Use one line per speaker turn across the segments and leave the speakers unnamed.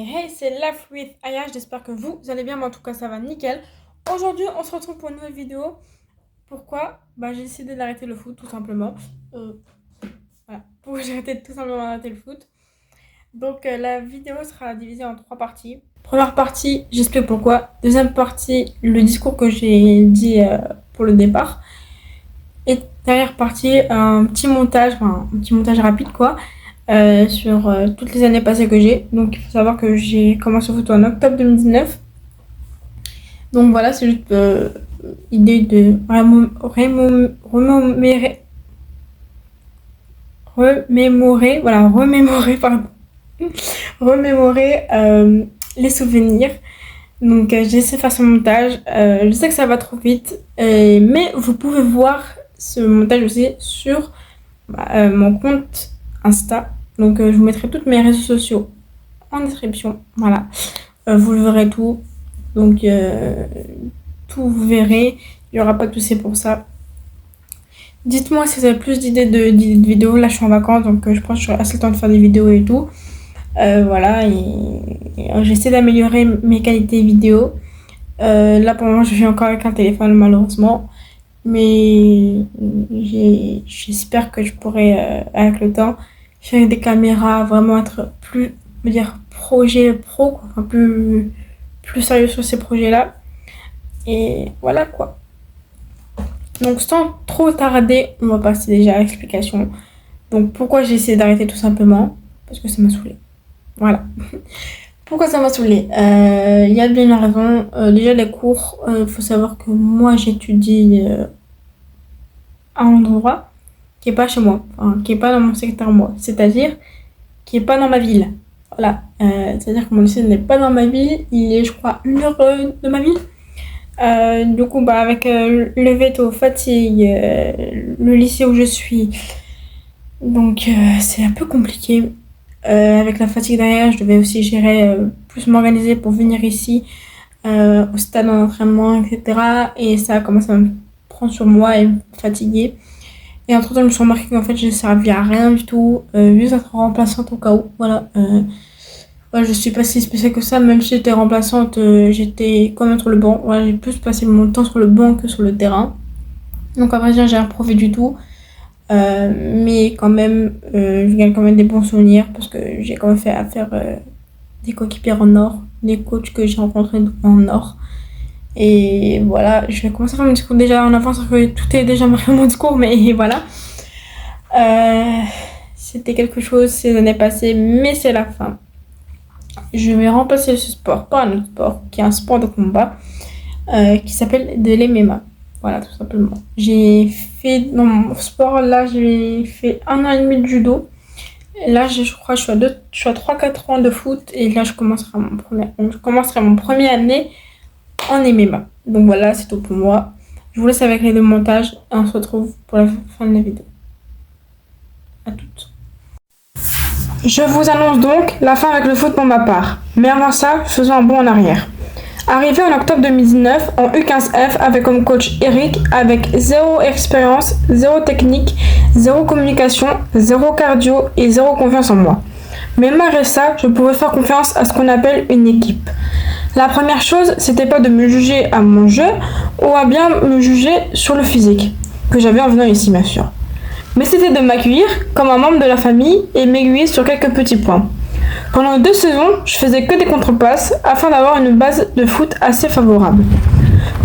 Hey, c'est Life with Aya, j'espère que vous allez bien, mais en tout cas ça va nickel. Aujourd'hui on se retrouve pour une nouvelle vidéo. Pourquoi? J'ai décidé d'arrêter le foot tout simplement. Voilà, pourquoi j'ai arrêté tout simplement d'arrêter le foot. Donc la vidéo sera divisée en 3 parties. Première partie, j'explique pourquoi. Deuxième partie, le discours que j'ai dit pour le départ. Et dernière partie, un petit montage rapide quoi. Sur toutes les années passées que j'ai. Donc il faut savoir que j'ai commencé le foot en octobre 2019. Donc voilà, c'est juste idée de remémorer les souvenirs. Donc j'ai essayé de faire ce montage. Je sais que ça va trop vite, mais vous pouvez voir ce montage aussi sur mon compte Insta. Donc je vous mettrai tous mes réseaux sociaux en description. Voilà, vous le verrez tout. Donc tout vous verrez. Il n'y aura pas de souci pour ça. Dites-moi si vous avez plus d'idées de vidéos. Là je suis en vacances, donc je pense que j'aurai assez le temps de faire des vidéos et tout. Voilà, et j'essaie d'améliorer mes qualités vidéo. Là pour le moment je suis encore avec un téléphone malheureusement. Mais j'espère que je pourrai avec le temps faire des caméras, vraiment être plus, projet pro quoi. Enfin plus sérieux sur ces projets là, et voilà quoi. Donc sans trop tarder, on va passer déjà à l'explication. Donc pourquoi j'ai essayé d'arrêter, tout simplement parce que ça m'a saoulé. Voilà. Pourquoi ça m'a saoulé? Il y a bien une raison. Déjà les cours, faut savoir que moi j'étudie à un endroit qui est pas chez moi, enfin, qui est pas dans mon secteur moi, c'est-à-dire qui est pas dans ma ville. Voilà, c'est-à-dire que mon lycée n'est pas dans ma ville, il est je crois 1 heure de ma ville. Du coup avec le veto, fatigue, le lycée où je suis, donc c'est un peu compliqué. Avec la fatigue derrière, je devais aussi gérer, plus m'organiser pour venir ici, au stade d'entraînement, etc. Et ça a commencé à me prendre sur moi et me fatiguer. Et entre temps, je me suis remarqué qu'en fait, je ne servais à rien du tout, juste être remplaçante au cas où. Voilà. Ouais, je suis pas si spéciale que ça, même si j'étais remplaçante, j'étais quand même sur le banc. Voilà, j'ai plus passé mon temps sur le banc que sur le terrain. Donc, à vrai dire, j'ai rien prouvé du tout. Mais quand même, je gagne quand même des bons souvenirs parce que j'ai quand même fait affaire des coéquipiers en or, des coachs que j'ai rencontrés en or. Et voilà, je vais commencer à faire mon discours déjà en avance, parce que tout est déjà marqué dans mon discours, mais voilà. C'était quelque chose ces années passées, mais c'est la fin. Je vais remplacer ce sport par un autre sport, qui est un sport de combat, qui s'appelle de l'MMA. Voilà, tout simplement. J'ai fait, dans mon sport, là, j'ai fait 1 an et demi de judo. Là, je crois que je suis à 3-4 ans de foot, et là, je commencerai mon premier année en MMA. Donc voilà, c'est tout pour moi. Je vous laisse avec les deux montages, et on se retrouve pour la fin de la vidéo. À toutes. Je vous annonce donc la fin avec le foot pour ma part. Mais avant ça, faisons un bond en arrière. Arrivé en octobre 2019 en U15F avec comme coach Eric, avec 0 expérience, 0 technique, 0 communication, 0 cardio et 0 confiance en moi. Mais malgré ça, je pouvais faire confiance à ce qu'on appelle une équipe. La première chose, c'était pas de me juger à mon jeu ou à bien me juger sur le physique, que j'avais en venant ici bien sûr. Mais c'était de m'accueillir comme un membre de la famille et m'aiguiller sur quelques petits points. Pendant 2 saisons, je faisais que des contrepasses afin d'avoir une base de foot assez favorable.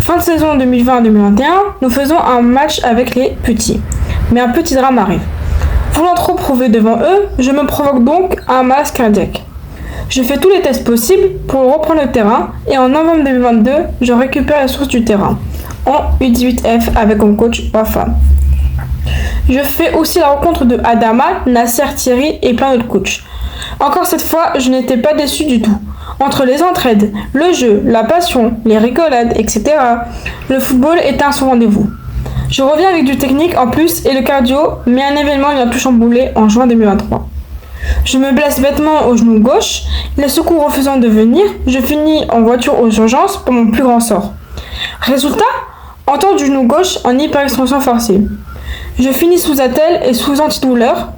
Fin de saison 2020-2021, nous faisons un match avec les petits. Mais un petit drame arrive. Voulant trop prouver devant eux, je me provoque donc un malaise cardiaque. Je fais tous les tests possibles pour reprendre le terrain et en novembre 2022, je récupère la source du terrain en U18F avec mon coach Wafa. Je fais aussi la rencontre de Adama, Nasser, Thierry et plein d'autres coachs. Encore cette fois, je n'étais pas déçue du tout. Entre les entraides, le jeu, la passion, les rigolades, etc., le football était un son rendez-vous. Je reviens avec du technique en plus et le cardio, mais un événement vient tout chambouler en juin 2023. Je me blesse bêtement au genou gauche, les secours refusant de venir, je finis en voiture aux urgences pour mon plus grand sort. Résultat, entorse du genou gauche en hyperextension forcée. Je finis sous attelle et sous antidouleur.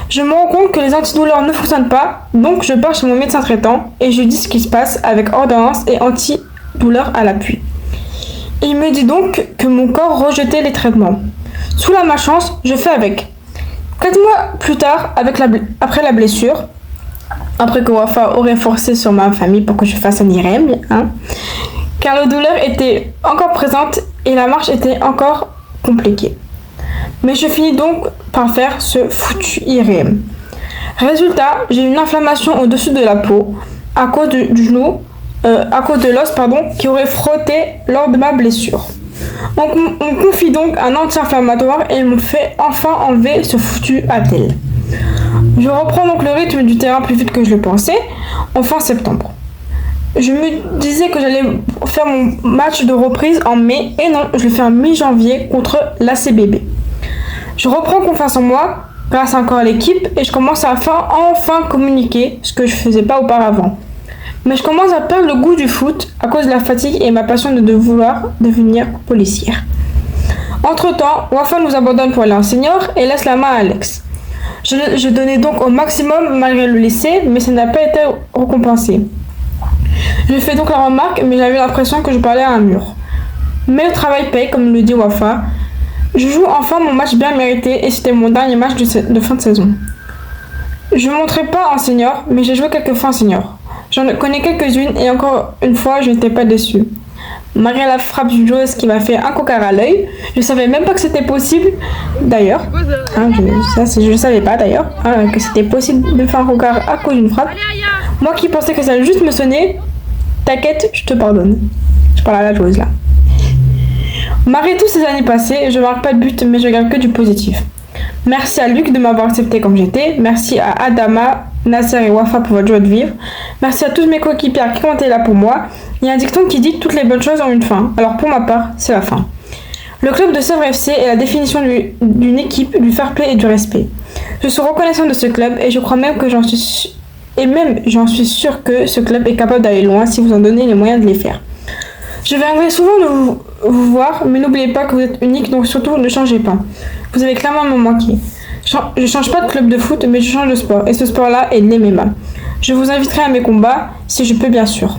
Je me rends compte que les antidouleurs ne fonctionnent pas, donc je pars chez mon médecin traitant et je dis ce qui se passe avec ordonnance et antidouleur à l'appui. Il me dit donc que mon corps rejetait les traitements. Sous la malchance, je fais avec. 4 mois plus tard, après la blessure, après que Wafa aurait forcé sur ma famille pour que je fasse un IRM, car la douleur était encore présente et la marche était encore compliquée. Mais je finis donc par faire ce foutu IRM. Résultat, j'ai une inflammation au-dessus de la peau à cause du genou, à cause de l'os qui aurait frotté lors de ma blessure. On me confie donc un anti-inflammatoire et ils m'ont fait enfin enlever ce foutu attel. Je reprends donc le rythme du terrain plus vite que je le pensais, en fin septembre. Je me disais que j'allais faire mon match de reprise en mai, et non, je le fais en mi-janvier contre l'ACBB. Je reprends confiance en moi, grâce encore à l'équipe, et je commence à enfin communiquer, ce que je faisais pas auparavant. Mais je commence à perdre le goût du foot à cause de la fatigue et ma passion de vouloir devenir policière. Entre-temps, Wafa nous abandonne pour aller en senior et laisse la main à Alex. Je donnais donc au maximum malgré le lycée, mais ça n'a pas été récompensé. Je fais donc la remarque, mais j'avais l'impression que je parlais à un mur. Mais le travail paye, comme le dit Wafa. Je joue enfin mon match bien mérité et c'était mon dernier match de fin de saison. Je ne montrais pas en senior, mais j'ai joué quelques fois en senior. J'en connais quelques-unes et encore une fois, je n'étais pas déçue. Malgré la frappe d'une joueuse qui m'a fait un cocard à l'œil, je savais même pas que c'était possible, d'ailleurs. Je savais pas d'ailleurs, que c'était possible de faire un cocard à cause d'une frappe. Moi qui pensais que ça allait juste me sonner, t'inquiète, je te pardonne. Je parle à la joueuse là. Malgré toutes ces années passées, je marque pas de but, mais je garde que du positif. Merci à Luc de m'avoir accepté comme j'étais. Merci à Adama, Nasser et Wafa pour votre joie de vivre. Merci à tous mes coéquipiers qui ont été là pour moi. Il y a un dicton qui dit que toutes les bonnes choses ont une fin. Alors pour ma part, c'est la fin. Le club de Sèvres FC est la définition d'une équipe, du fair play et du respect. Je suis reconnaissant de ce club et je crois même que j'en suis sûre que ce club est capable d'aller loin si vous en donnez les moyens de les faire. Je viendrai souvent vous voir, mais n'oubliez pas que vous êtes unique, donc surtout ne changez pas. Vous allez clairement me manquer. Je change pas de club de foot, mais je change de sport, et ce sport-là est l'MMA. Je vous inviterai à mes combats, si je peux bien sûr.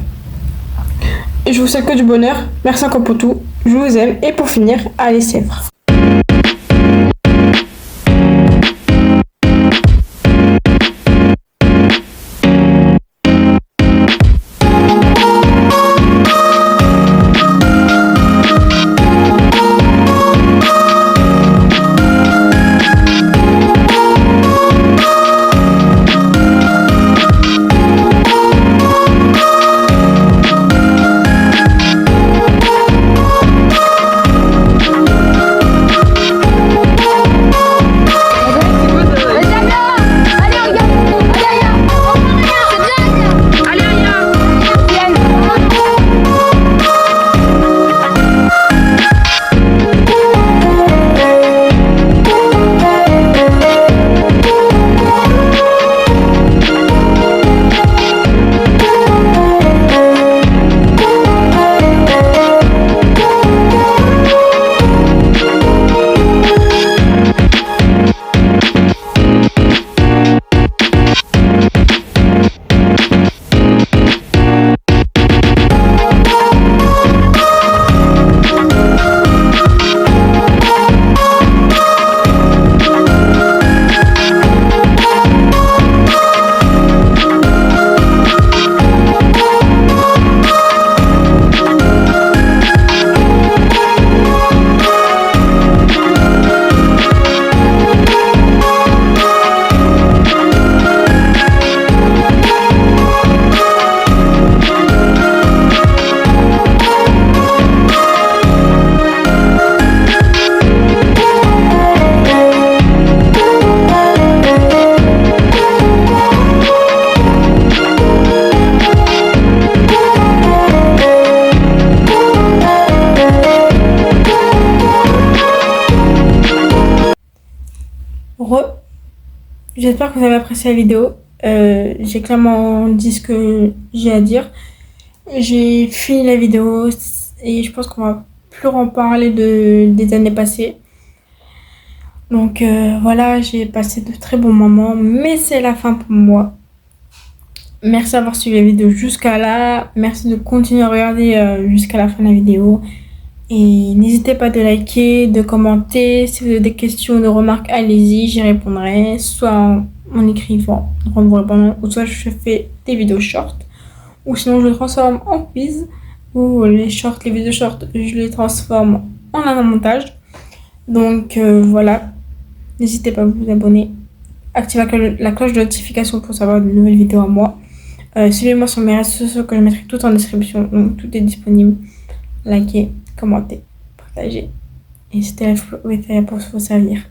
Et je vous souhaite que du bonheur, merci encore pour tout, je vous aime, et pour finir, allez Sèvres. J'espère que vous avez apprécié la vidéo. J'ai clairement dit ce que j'ai à dire. J'ai fini la vidéo et je pense qu'on va plus en parler des années passées. Donc voilà, j'ai passé de très bons moments, mais c'est la fin pour moi. Merci d'avoir suivi la vidéo jusqu'à là. Merci de continuer à regarder jusqu'à la fin de la vidéo. Et n'hésitez pas de liker, de commenter. Si vous avez des questions ou des remarques, allez-y, j'y répondrai. Soit en écrivant, en vous répondant, ou soit je fais des vidéos short. Ou sinon je le transforme en quiz. Ou les vidéos short, je les transforme en un montage. Donc voilà, n'hésitez pas à vous abonner. Activez la cloche de notification pour savoir de nouvelles vidéos à moi. Suivez-moi sur mes réseaux sociaux que je mettrai tout en description. Donc tout est disponible. Likez, commentez, partagez. Et c'était la Flo pour vous servir.